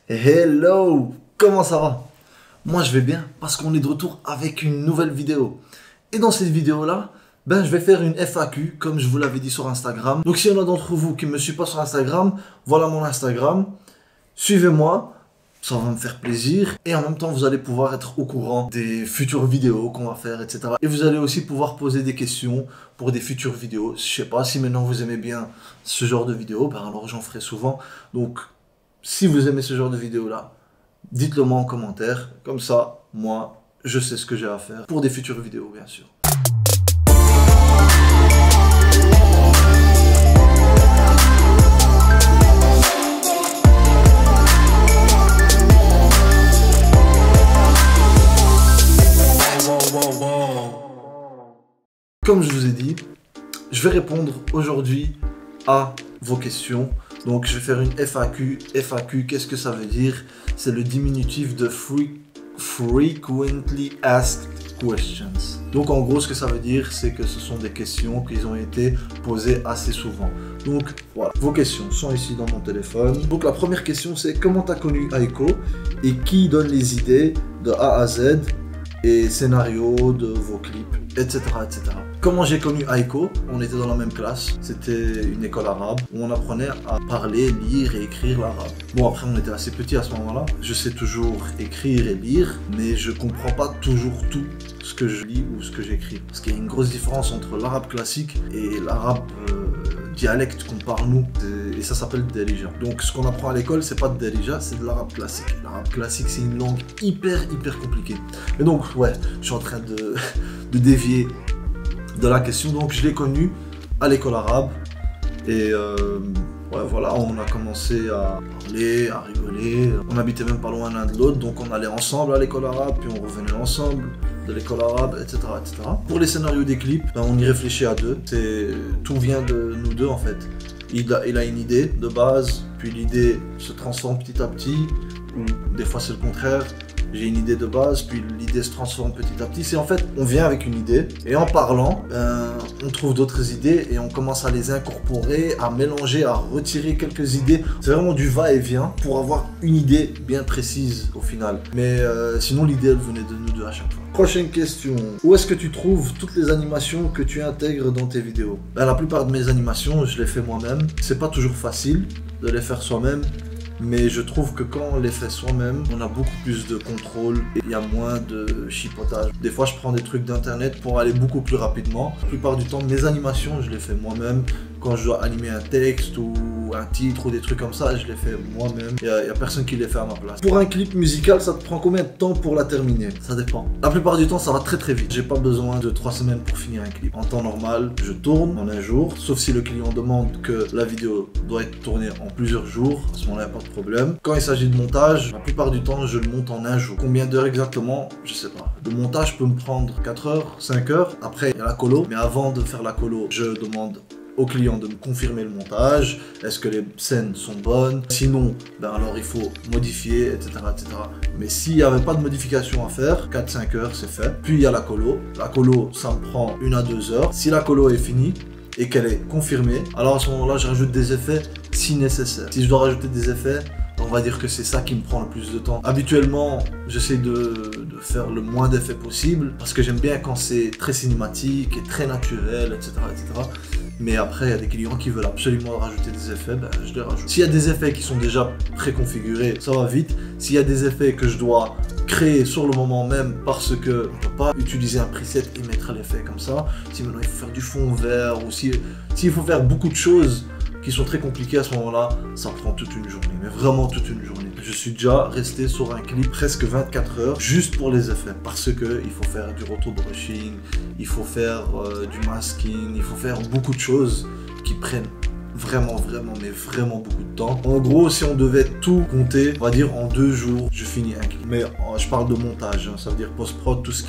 Hello, comment ça va? Moi je vais bien parce qu'on est de retour avec une nouvelle vidéo. Et dans cette vidéo là, je vais faire une FAQ comme je vous l'avais dit sur Instagram. Donc s'il y en a d'entre vous qui ne me suivent pas sur Instagram, voilà mon Instagram. Suivez-moi, ça va me faire plaisir. Et en même temps vous allez pouvoir être au courant des futures vidéos qu'on va faire, etc. Et vous allez aussi pouvoir poser des questions pour des futures vidéos. Je sais pas si maintenant vous aimez bien ce genre de vidéos, alors j'en ferai souvent. Donc si vous aimez ce genre de vidéo là, dites-le moi en commentaire, comme ça, moi, je sais ce que j'ai à faire pour des futures vidéos, bien sûr. Comme je vous ai dit, je vais répondre aujourd'hui à vos questions. Donc je vais faire une FAQ. FAQ, qu'est-ce que ça veut dire? C'est le diminutif de Frequently Asked Questions. Donc en gros, ce que ça veut dire, c'est que ce sont des questions qui ont été posées assez souvent. Donc voilà, vos questions sont ici dans mon téléphone. Donc la première question, c'est comment tu as connu Aiko et qui donne les idées de A à Z et scénario de vos clips, etc. etc. Comment j'ai connu Aiko? On était dans la même classe, c'était une école arabe où on apprenait à parler, lire et écrire l'arabe. Bon, après on était assez petits à ce moment-là, je sais toujours écrire et lire, mais je comprends pas toujours tout ce que je lis ou ce que j'écris. Parce qu'il y a une grosse différence entre l'arabe classique et l'arabe dialecte qu'on parle nous, et ça s'appelle Derija. Donc ce qu'on apprend à l'école, c'est pas de Derija, c'est de l'arabe classique. L'arabe classique, c'est une langue hyper compliquée. Et donc ouais, je suis en train de dévier de la question. Donc je l'ai connu à l'école arabe et ouais, voilà, on a commencé à parler, à rigoler. On habitait même pas loin l'un de l'autre, donc on allait ensemble à l'école arabe, puis on revenait ensemble de l'école arabe, etc., etc. Pour les scénarios des clips, on y réfléchit à deux. Tout vient de nous deux en fait. Il a une idée de base, puis l'idée se transforme petit à petit, ou des fois c'est le contraire. J'ai une idée de base, puis l'idée se transforme petit à petit. C'est en fait, on vient avec une idée, et en parlant, on trouve d'autres idées, et on commence à les incorporer, à mélanger, à retirer quelques idées. C'est vraiment du va-et-vient pour avoir une idée bien précise au final. Mais sinon, l'idée, elle venait de nous deux à chaque fois. Prochaine question. Où est-ce que tu trouves toutes les animations que tu intègres dans tes vidéos? La plupart de mes animations, je les fais moi-même. C'est pas toujours facile de les faire soi-même. Mais je trouve que quand on les fait soi-même, on a beaucoup plus de contrôle et il y a moins de chipotage. Des fois, je prends des trucs d'internet pour aller beaucoup plus rapidement. La plupart du temps, mes animations, je les fais moi-même. Quand je dois animer un texte ou un titre ou des trucs comme ça, je les fais moi-même. Il n'y a personne qui les fait à ma place. Pour un clip musical, ça te prend combien de temps pour la terminer? Ça dépend. La plupart du temps, ça va très vite. J'ai pas besoin de 3 semaines pour finir un clip. En temps normal, je tourne en un jour. Sauf si le client demande que la vidéo doit être tournée en plusieurs jours. À ce moment-là, il n'y a pas de problème. Quand il s'agit de montage, la plupart du temps, je le monte en un jour. Combien d'heures exactement? Je sais pas. Le montage peut me prendre 4 heures, 5 heures. Après, il y a la colo. Mais avant de faire la colo, je demande au client de me confirmer le montage, est-ce que les scènes sont bonnes, sinon alors il faut modifier, etc. etc. Mais s'il n'y avait pas de modification à faire, 4-5 heures c'est fait. Puis il y a la colo, ça me prend 1 à 2 heures. Si la colo est finie et qu'elle est confirmée, alors à ce moment là je rajoute des effets si nécessaire. Si je dois rajouter des effets, on va dire que c'est ça qui me prend le plus de temps. Habituellement, j'essaie de faire le moins d'effets possible parce que j'aime bien quand c'est très cinématique et très naturel, etc. etc. Mais après, il y a des clients qui veulent absolument rajouter des effets, je les rajoute. S'il y a des effets qui sont déjà préconfigurés, ça va vite. S'il y a des effets que je dois créer sur le moment même parce que on ne peut pas utiliser un preset et mettre l'effet comme ça, si maintenant il faut faire du fond vert ou s'il faut faire beaucoup de choses qui sont très compliquées à ce moment-là, ça prend toute une journée, mais vraiment toute une journée. Je suis déjà resté sur un clip presque 24 heures juste pour les effets parce que il faut faire du rotobrushing, il faut faire du masking, il faut faire beaucoup de choses qui prennent vraiment beaucoup de temps. En gros, si on devait tout compter, on va dire en 2 jours, je finis un clip. Mais je parle de montage, ça veut dire post-prod, tout ce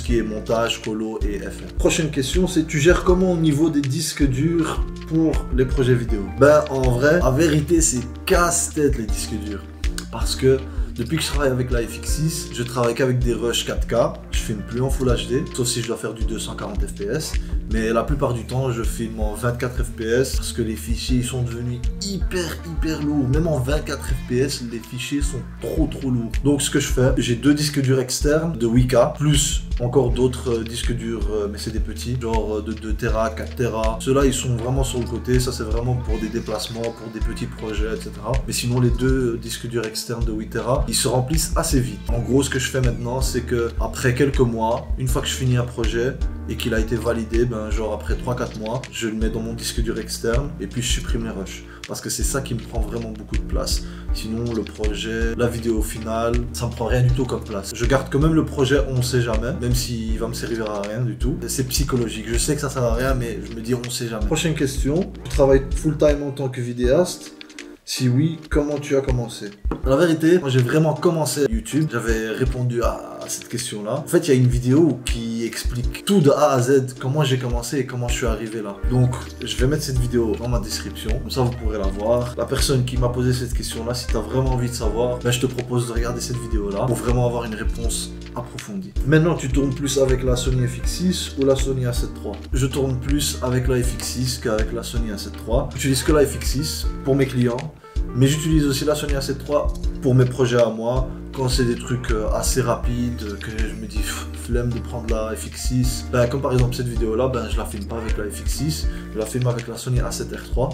qui est montage, colo et effet. Prochaine question, c'est tu gères comment au niveau des disques durs pour les projets vidéo? En vrai, la vérité, c'est casse-tête les disques durs. Parce que Depuis que je travaille avec la FX6, je travaille qu'avec des rushs 4K. Je filme plus en Full HD, sauf si je dois faire du 240 fps. Mais la plupart du temps, je filme en 24 fps parce que les fichiers ils sont devenus hyper lourds. Même en 24 fps, les fichiers sont trop lourds. Donc ce que je fais, j'ai 2 disques durs externes de 8K, plus encore d'autres disques durs, mais c'est des petits, genre de 2 Tera, 4 Tera. Ceux-là, ils sont vraiment sur le côté. Ça, c'est vraiment pour des déplacements, pour des petits projets, etc. Mais sinon, les 2 disques durs externes de 8 Tera, ils se remplissent assez vite. En gros, ce que je fais maintenant, c'est que après quelques mois, une fois que je finis un projet et qu'il a été validé, ben genre après 3-4 mois, je le mets dans mon disque dur externe et puis je supprime les rushs. Parce que c'est ça qui me prend vraiment beaucoup de place. Sinon, le projet, la vidéo finale, ça me prend rien du tout comme place. Je garde quand même le projet, on sait jamais, même s'il va me servir à rien du tout. C'est psychologique. Je sais que ça sert à rien, mais je me dis on sait jamais. Prochaine question. Tu travailles full time en tant que vidéaste? Si oui, comment tu as commencé? La vérité, moi j'ai vraiment commencé YouTube. J'avais répondu à cette question-là. En fait, il y a une vidéo qui explique tout de A à Z, comment j'ai commencé et comment je suis arrivé là. Donc, je vais mettre cette vidéo dans ma description. Comme ça, vous pourrez la voir. La personne qui m'a posé cette question-là, si tu as vraiment envie de savoir, ben, je te propose de regarder cette vidéo-là pour vraiment avoir une réponse approfondie. Maintenant, tu tournes plus avec la Sony FX6 ou la Sony A7 III? Je tourne plus avec la FX6 qu'avec la Sony A7 III. J'utilise que la FX6 pour mes clients. Mais j'utilise aussi la Sony A7 III pour mes projets à moi, quand c'est des trucs assez rapides, que je me dis flemme de prendre la FX6. Ben, comme par exemple cette vidéo là, ben, je la filme pas avec la FX6, je la filme avec la Sony A7R III.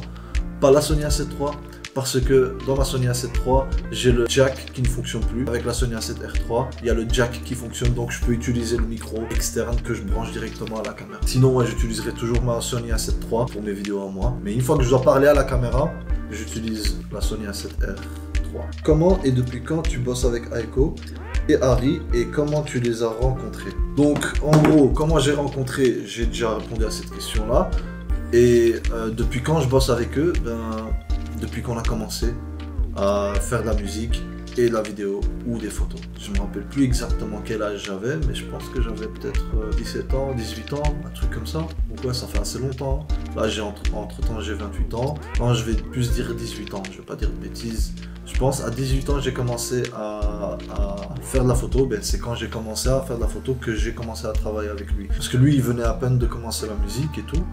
Pas la Sony A7 III, parce que dans la Sony A7 III, j'ai le jack qui ne fonctionne plus. Avec la Sony A7R III, il y a le jack qui fonctionne, donc je peux utiliser le micro externe que je branche directement à la caméra. Sinon, ouais, j'utiliserai toujours ma Sony A7 III pour mes vidéos à moi. Mais une fois que je dois parler à la caméra, j'utilise la Sony A7R III. Comment et depuis quand tu bosses avec Aiko et Harry et comment tu les as rencontrés? Donc, en gros, comment j'ai rencontré, j'ai déjà répondu à cette question-là. Et depuis quand je bosse avec eux? Ben, depuis qu'on a commencé à faire de la musique et de la vidéo ou des photos. Je me rappelle plus exactement quel âge j'avais, mais je pense que j'avais peut-être 17 ans, 18 ans, un truc comme ça. Donc ouais, ça fait assez longtemps. Là, entre-temps, j'ai 28 ans. Non, je vais plus dire 18 ans, je vais pas dire de bêtises. Je pense à 18 ans, j'ai commencé à faire de la photo. Ben, c'est quand j'ai commencé à faire de la photo que j'ai commencé à travailler avec lui. Parce que lui, il venait à peine de commencer la musique et tout.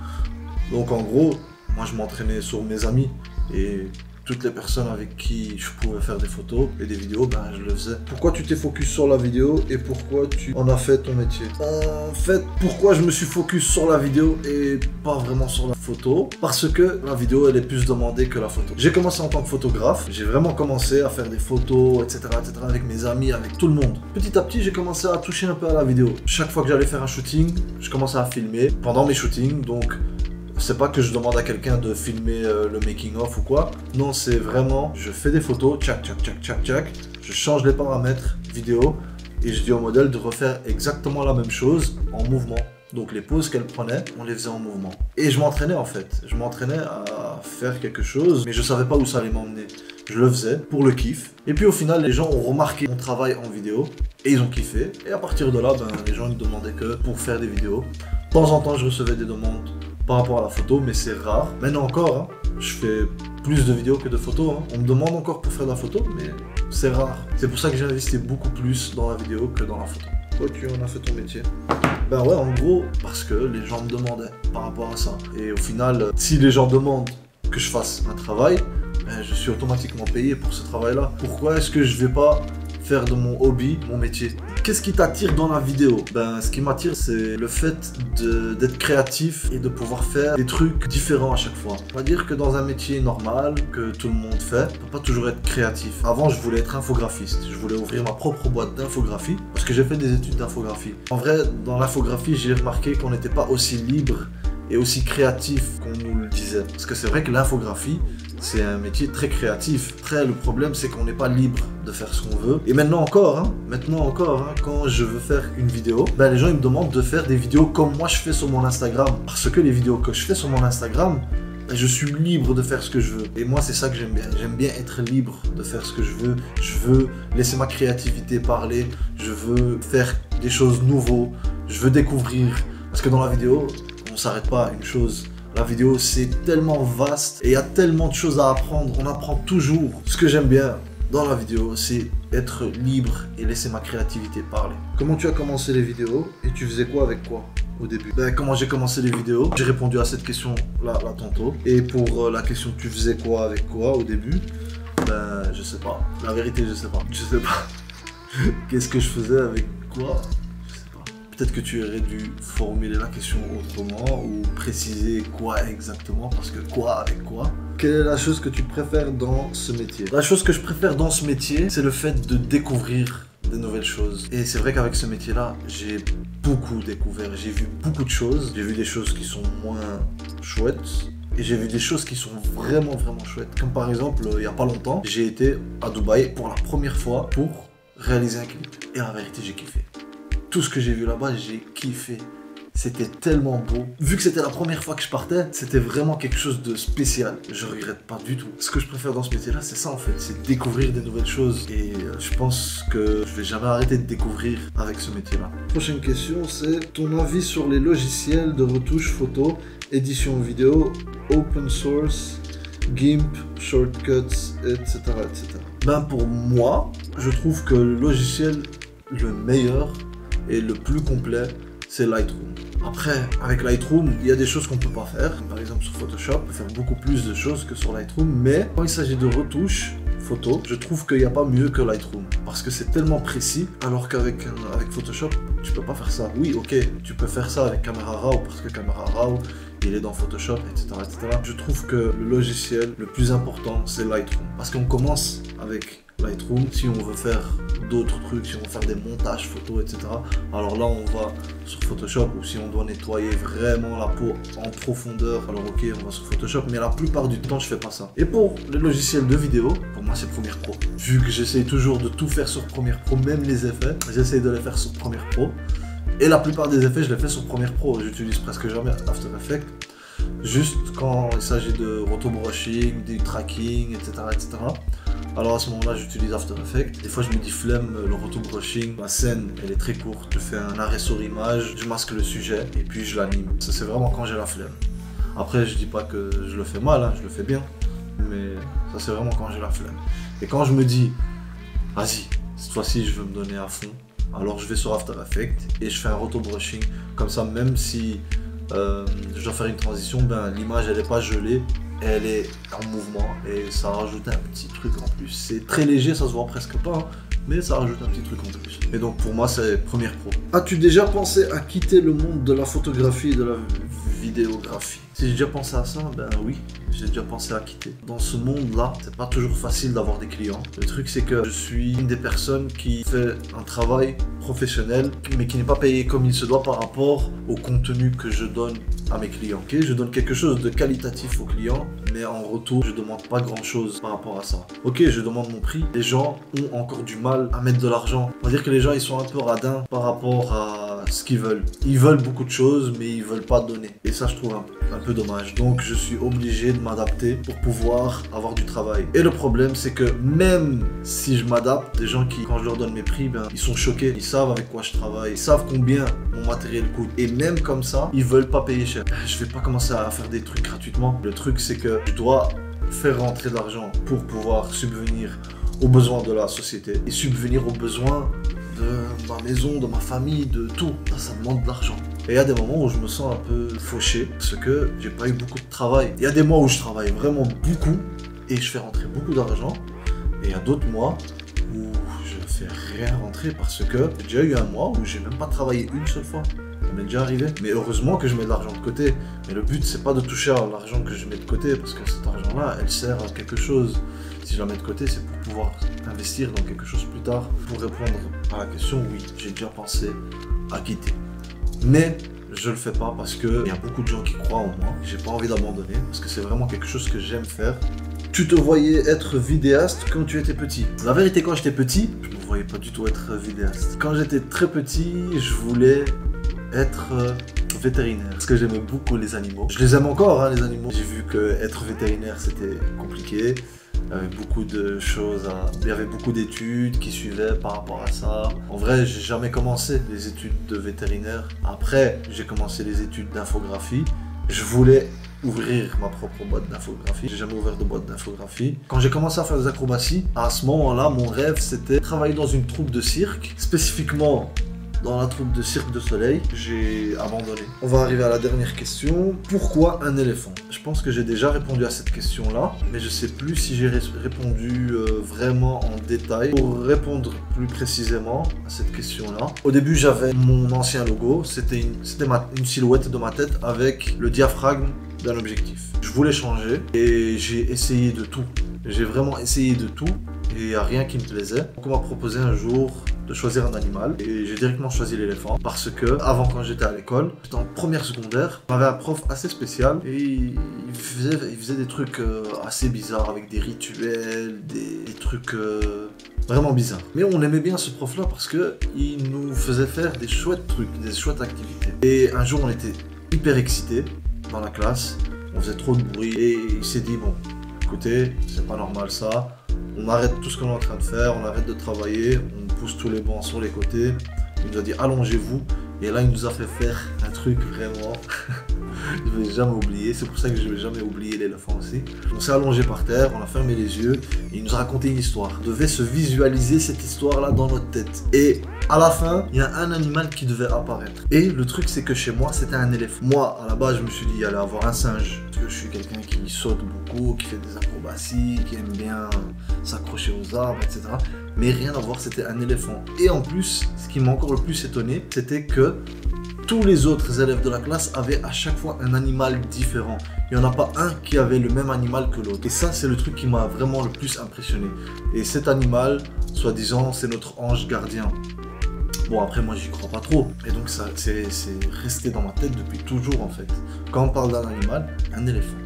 Donc en gros, moi je m'entraînais sur mes amis et toutes les personnes avec qui je pouvais faire des photos et des vidéos, ben je le faisais. Pourquoi tu t'es focus sur la vidéo et pourquoi tu en as fait ton métier? En fait, pourquoi je me suis focus sur la vidéo et pas vraiment sur la photo? Parce que la vidéo, elle est plus demandée que la photo. J'ai commencé en tant que photographe, j'ai vraiment commencé à faire des photos, etc., avec mes amis, avec tout le monde. Petit à petit, j'ai commencé à toucher un peu à la vidéo. Chaque fois que j'allais faire un shooting, je commençais à filmer pendant mes shootings, donc c'est pas que je demande à quelqu'un de filmer le making of ou quoi. Non, c'est vraiment, je fais des photos, tchac, je change les paramètres vidéo et je dis au modèle de refaire exactement la même chose en mouvement. Donc les poses qu'elle prenait, on les faisait en mouvement. Et je m'entraînais en fait. Je m'entraînais à faire quelque chose, mais je savais pas où ça allait m'emmener. Je le faisais pour le kiff. Et puis au final, les gens ont remarqué mon travail en vidéo et ils ont kiffé. Et à partir de là, ben, les gens ne demandaient que pour faire des vidéos. De temps en temps, je recevais des demandes par rapport à la photo, mais c'est rare. Maintenant encore, hein, je fais plus de vidéos que de photos. Hein. On me demande encore pour faire de la photo, mais c'est rare. C'est pour ça que j'ai investi beaucoup plus dans la vidéo que dans la photo. Toi, tu en as fait ton métier? Ben ouais, en gros, parce que les gens me demandaient par rapport à ça. Et au final, si les gens demandent que je fasse un travail, ben, je suis automatiquement payé pour ce travail-là. Pourquoi est-ce que je vais pas faire de mon hobby mon métier? Qu'est-ce qui t'attire dans la vidéo? Ben, ce qui m'attire, c'est le fait d'être créatif et de pouvoir faire des trucs différents à chaque fois. On va dire que dans un métier normal, que tout le monde fait, on peut pas toujours être créatif. Avant, je voulais être infographiste. Je voulais ouvrir ma propre boîte d'infographie parce que j'ai fait des études d'infographie. En vrai, dans l'infographie, j'ai remarqué qu'on n'était pas aussi libre et aussi créatif qu'on nous le disait. Parce que c'est vrai que l'infographie, c'est un métier très créatif. Après, le problème, c'est qu'on n'est pas libre de faire ce qu'on veut. Et maintenant encore, quand je veux faire une vidéo, ben, les gens ils me demandent de faire des vidéos comme moi je fais sur mon Instagram. Parce que les vidéos que je fais sur mon Instagram, ben, je suis libre de faire ce que je veux. Et moi, c'est ça que j'aime bien. J'aime bien être libre de faire ce que je veux. Je veux laisser ma créativité parler. Je veux faire des choses nouvelles. Je veux découvrir. Parce que dans la vidéo, on ne s'arrête pas à une chose. La vidéo, c'est tellement vaste et il y a tellement de choses à apprendre. On apprend toujours. Ce que j'aime bien dans la vidéo, c'est être libre et laisser ma créativité parler. Comment tu as commencé les vidéos et tu faisais quoi avec quoi au début? Comment j'ai commencé les vidéos, j'ai répondu à cette question là tantôt. Et pour la question tu faisais quoi avec quoi au début, je sais pas. La vérité, je sais pas. Je sais pas. Qu'est-ce que je faisais avec quoi? Je sais pas. Peut-être que tu aurais dû formuler la question autrement ou préciser quoi exactement, parce que quoi avec quoi? Quelle est la chose que tu préfères dans ce métier? La chose que je préfère dans ce métier, c'est le fait de découvrir des nouvelles choses. Et c'est vrai qu'avec ce métier-là, j'ai beaucoup découvert. J'ai vu beaucoup de choses. J'ai vu des choses qui sont moins chouettes. Et j'ai vu des choses qui sont vraiment chouettes. Comme par exemple, il n'y a pas longtemps, j'ai été à Dubaï pour la première fois pour réaliser un clip. Et la vérité, j'ai kiffé. Tout ce que j'ai vu là-bas, j'ai kiffé. C'était tellement beau. Vu que c'était la première fois que je partais, c'était vraiment quelque chose de spécial. Je regrette pas du tout. Ce que je préfère dans ce métier-là, c'est ça en fait. C'est découvrir des nouvelles choses. Et je pense que je vais jamais arrêter de découvrir avec ce métier-là. Prochaine question, c'est ton avis sur les logiciels de retouche photo, édition vidéo, open source, GIMP, shortcuts, etc. Pour moi, je trouve que le logiciel le meilleur et le plus complet, c'est Lightroom. Après, avec Lightroom, il y a des choses qu'on peut pas faire. Par exemple, sur Photoshop, on peut faire beaucoup plus de choses que sur Lightroom. Mais quand il s'agit de retouches photo, je trouve qu'il n'y a pas mieux que Lightroom. Parce que c'est tellement précis, alors qu'avec Photoshop, tu peux pas faire ça. Oui, ok, tu peux faire ça avec Camera Raw, parce que Camera Raw, il est dans Photoshop, etc. Je trouve que le logiciel le plus important, c'est Lightroom. Parce qu'on commence avec Lightroom, si on veut faire d'autres trucs, si on veut faire des montages photos, etc. Alors là, on va sur Photoshop, ou si on doit nettoyer vraiment la peau en profondeur, alors ok, on va sur Photoshop, mais la plupart du temps, je fais pas ça. Et pour les logiciels de vidéo, pour moi, c'est Premiere Pro. Vu que j'essaye toujours de tout faire sur Premiere Pro, même les effets, j'essaye de les faire sur Premiere Pro. Et la plupart des effets, je les fais sur Premiere Pro. J'utilise presque jamais After Effects. Juste quand il s'agit de roto-brushing, du tracking, etc. Alors à ce moment-là, j'utilise After Effects. Des fois, je me dis flemme, le roto-brushing. La scène, elle est très courte. Je fais un arrêt sur image, je masque le sujet et puis je l'anime. Ça, c'est vraiment quand j'ai la flemme. Après, je dis pas que je le fais mal, hein, je le fais bien. Mais ça, c'est vraiment quand j'ai la flemme. Et quand je me dis, vas-y, cette fois-ci, je veux me donner à fond, alors je vais sur After Effects et je fais un roto-brushing. Comme ça, même si je dois faire une transition, l'image, elle n'est pas gelée. Elle est en mouvement et ça rajoute un petit truc en plus. C'est très léger, ça se voit presque pas, hein, mais ça rajoute un petit truc en plus. Et donc pour moi, c'est Premiere Pro. As-tu déjà pensé à quitter le monde de la photographie et de la vidéographie? Si j'ai déjà pensé à ça, oui, j'ai déjà pensé à quitter. Dans ce monde-là, c'est pas toujours facile d'avoir des clients. Le truc, c'est que je suis une des personnes qui fait un travail professionnel, mais qui n'est pas payé comme il se doit par rapport au contenu que je donne à mes clients. Okay, je donne quelque chose de qualitatif aux clients, mais en retour, je demande pas grand-chose par rapport à ça. Ok, je demande mon prix. Les gens ont encore du mal à mettre de l'argent. On va dire que les gens, ils sont un peu radins par rapport à ce qu'ils veulent. Ils veulent beaucoup de choses, mais ils veulent pas donner. Et ça, je trouve un peu dommage. Donc, je suis obligé de m'adapter pour pouvoir avoir du travail. Et le problème, c'est que même si je m'adapte, des gens qui, quand je leur donne mes prix, ils sont choqués. Ils savent avec quoi je travaille. Ils savent combien mon matériel coûte. Et même comme ça, ils veulent pas payer cher. Je vais pas commencer à faire des trucs gratuitement. Le truc, c'est que je dois faire rentrer de l'argent pour pouvoir subvenir aux besoins de la société et subvenir aux besoins de ma maison, de ma famille, de tout. Ça demande de l'argent. Et il y a des moments où je me sens un peu fauché parce que j'ai pas eu beaucoup de travail. Il y a des mois où je travaille vraiment beaucoup et je fais rentrer beaucoup d'argent. Et il y a d'autres mois où je ne fais rien rentrer parce que j'ai déjà eu un mois où j'ai même pas travaillé une seule fois. Ça m'est déjà arrivé. Mais heureusement que je mets de l'argent de côté. Mais le but, c'est pas de toucher à l'argent que je mets de côté parce que cet argent-là, elle sert à quelque chose. Si je la mets de côté, c'est pour pouvoir investir dans quelque chose plus tard. Pour répondre à la question, oui, j'ai déjà pensé à quitter. Mais je le fais pas parce que il y a beaucoup de gens qui croient en moi. J'ai pas envie d'abandonner parce que c'est vraiment quelque chose que j'aime faire. Tu te voyais être vidéaste quand tu étais petit? La vérité, quand j'étais petit, je me voyais pas du tout être vidéaste. Quand j'étais très petit, je voulais être vétérinaire parce que j'aimais beaucoup les animaux. Je les aime encore, hein, les animaux. J'ai vu que être vétérinaire, c'était compliqué. Il y avait beaucoup de choses, il y avait beaucoup d'études qui suivaient par rapport à ça. En vrai, j'ai jamais commencé les études de vétérinaire. Après, j'ai commencé les études d'infographie. Je voulais ouvrir ma propre boîte d'infographie. J'ai jamais ouvert de boîte d'infographie. Quand j'ai commencé à faire des acrobaties, à ce moment-là, mon rêve c'était travailler dans une troupe de cirque, spécifiquement dans la troupe de Cirque du Soleil. J'ai abandonné. On va arriver à la dernière question. Pourquoi un éléphant? Je pense que j'ai déjà répondu à cette question-là, mais je sais plus si j'ai répondu vraiment en détail. Pour répondre plus précisément à cette question-là, au début j'avais mon ancien logo, c'était une silhouette de ma tête avec le diaphragme d'un objectif. Je voulais changer et j'ai essayé de tout. J'ai vraiment essayé de tout et il n'y a rien qui me plaisait. Donc on m'a proposé un jour de choisir un animal et j'ai directement choisi l'éléphant parce que avant, quand j'étais à l'école, j'étais en première secondaire, on avait un prof assez spécial et il faisait des trucs assez bizarres avec des rituels, des trucs vraiment bizarres. Mais on aimait bien ce prof là parce que il nous faisait faire des chouettes trucs, des chouettes activités. Et un jour on était hyper excités dans la classe, on faisait trop de bruit et il s'est dit bon, écoutez, c'est pas normal ça. On arrête tout ce qu'on est en train de faire, on arrête de travailler, on pousse tous les bancs sur les côtés. Il nous a dit allongez-vous. Et là, il nous a fait faire un truc vraiment. Je ne vais jamais oublier. C'est pour ça que je ne vais jamais oublier l'éléphant aussi. On s'est allongé par terre, on a fermé les yeux et il nous a raconté une histoire. On devait se visualiser cette histoire-là dans notre tête. Et à la fin, il y a un animal qui devait apparaître. Et le truc, c'est que chez moi, c'était un éléphant. Moi, à la base, je me suis dit, il allait avoir un singe. Parce que je suis quelqu'un qui saute beaucoup, qui fait des acrobaties, qui aime bien s'accrocher aux arbres, etc. Mais rien à voir, c'était un éléphant. Et en plus, ce qui m'a encore le plus étonné, c'était que tous les autres élèves de la classe avaient à chaque fois un animal différent. Il n'y en a pas un qui avait le même animal que l'autre. Et ça, c'est le truc qui m'a vraiment le plus impressionné. Et cet animal, soi-disant, c'est notre ange gardien. Bon, après, moi, j'y crois pas trop. Et donc, ça, c'est resté dans ma tête depuis toujours, en fait. Quand on parle d'un animal, un éléphant.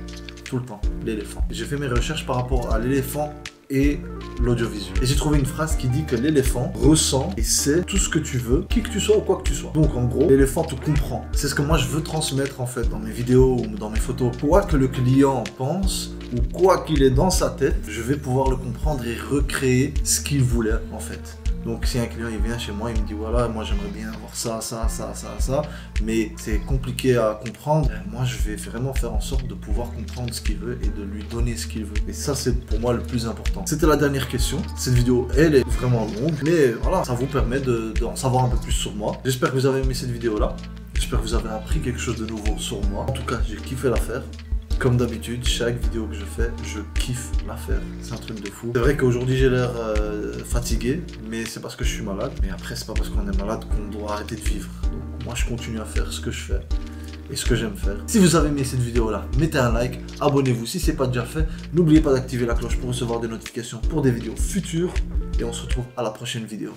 Tout le temps, l'éléphant. J'ai fait mes recherches par rapport à l'éléphant et l'audiovisuel. Et j'ai trouvé une phrase qui dit que l'éléphant ressent et sait tout ce que tu veux, qui que tu sois ou quoi que tu sois. Donc en gros, l'éléphant te comprend. C'est ce que moi je veux transmettre en fait dans mes vidéos ou dans mes photos. Quoi que le client pense ou quoi qu'il ait dans sa tête, je vais pouvoir le comprendre et recréer ce qu'il voulait en fait. Donc si un client il vient chez moi, il me dit voilà, moi j'aimerais bien avoir ça, mais c'est compliqué à comprendre, moi je vais vraiment faire en sorte de pouvoir comprendre ce qu'il veut et de lui donner ce qu'il veut. Et ça c'est pour moi le plus important. C'était la dernière question. Cette vidéo elle est vraiment longue, mais voilà, ça vous permet d'en savoir un peu plus sur moi. J'espère que vous avez aimé cette vidéo là. J'espère que vous avez appris quelque chose de nouveau sur moi. En tout cas, j'ai kiffé la faire. Comme d'habitude, chaque vidéo que je fais, je kiffe la faire. C'est un truc de fou. C'est vrai qu'aujourd'hui j'ai l'air fatigué, mais c'est parce que je suis malade. Mais après, c'est pas parce qu'on est malade qu'on doit arrêter de vivre. Donc moi, je continue à faire ce que je fais et ce que j'aime faire. Si vous avez aimé cette vidéo-là, mettez un like, abonnez-vous si c'est pas déjà fait. N'oubliez pas d'activer la cloche pour recevoir des notifications pour des vidéos futures. Et on se retrouve à la prochaine vidéo.